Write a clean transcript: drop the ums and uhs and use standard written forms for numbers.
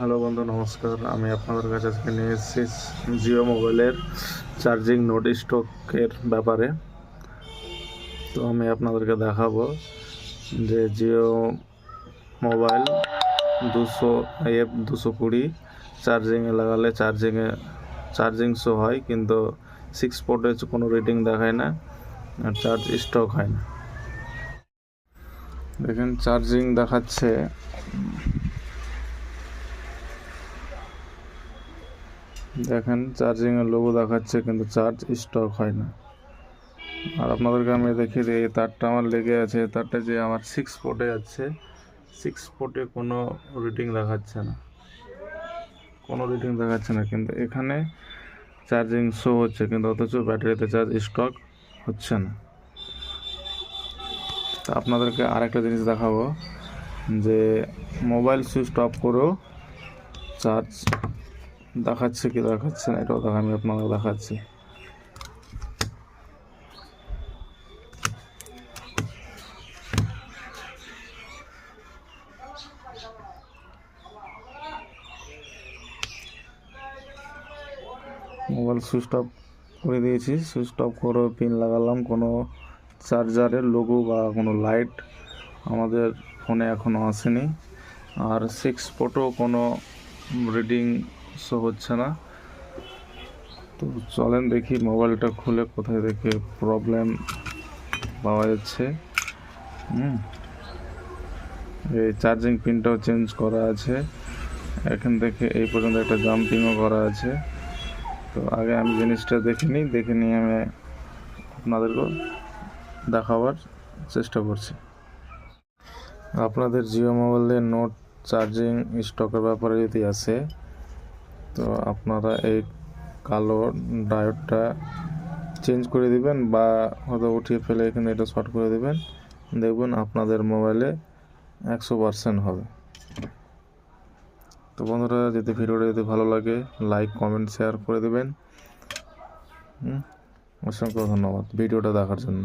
Hello বন্ধু, নমস্কার। আমি আপনাদের কাছে আজকে নিয়ে এসেছি জিও মোবাইলের চার্জিং নোট স্টকের ব্যাপারে। তো আমি আপনাদেরকে দেখাবো যে জিও মোবাইল 220 চার্জিংয়ে লাগালে চার্জিং শো হয়, কিন্তু 6 পোর্টে কোনো রিডিং দেখায় না আর চার্জ স্টক হয় না। দেখেন চার্জিং দেখাচ্ছে, দেখেন চার্জিংয়ের লোগো দেখাচ্ছে, কিন্তু চার্জ স্টক হয় না। আর আপনাদেরকে আমি দেখিয়ে দিই, এই তারটা আমার লেগে আছে, তারটা যে আমার 6 পোর্টে যাচ্ছে, 6 পোর্টে কোনো রিডিং দেখাচ্ছে না, কিন্তু এখানে চার্জিং শো হচ্ছে, কিন্তু অথচ ব্যাটারিতে চার্জ স্টক হচ্ছে না। তো আপনাদেরকে আরেকটা জিনিস দেখাবো যে মোবাইল সুইচ অফ করেও চার্জ দেখাচ্ছে কি দেখাচ্ছে না, এটাও আমি আপনাদের দেখাচ্ছি। মোবাইল সুইচ অফ করে দিয়েছি, সুইচ অফ করে পিন লাগালাম, কোনো চার্জারের লোগো বা কোনো লাইট আমাদের ফোনে এখনও আসেনি। আর 6 পোর্টও কোনো রিডিং শো হচ্ছে না। তো চলেন দেখি মোবাইলটা খুলে কোথায় দেখে প্রবলেম পাওয়া যাচ্ছে। এই চার্জিং পিনটাও চেঞ্জ করা আছে, এখান থেকে এই পর্যন্ত একটা জাম্পিংও করা আছে। তো আগে আমি জিনিসটা দেখে নিয়ে আমি আপনাদেরকে দেখাবার চেষ্টা করছি। আপনাদের জিও মোবাইলের নোট চার্জিং স্টকের ব্যাপারে যদি আসে, তো আপনারা এই কালো ডায়োডটা চেঞ্জ করে দিবেন বা হয়তো উঠিয়ে ফেলে এখানে এটা শর্ট করে দিবেন, দেখবেন আপনাদের মোবাইলে 100% হবে। তো বন্ধুরা, যদি ভিডিওটা ভালো লাগে, লাইক কমেন্ট শেয়ার করে দেবেন। অসংখ্য ধন্যবাদ ভিডিওটা দেখার জন্য।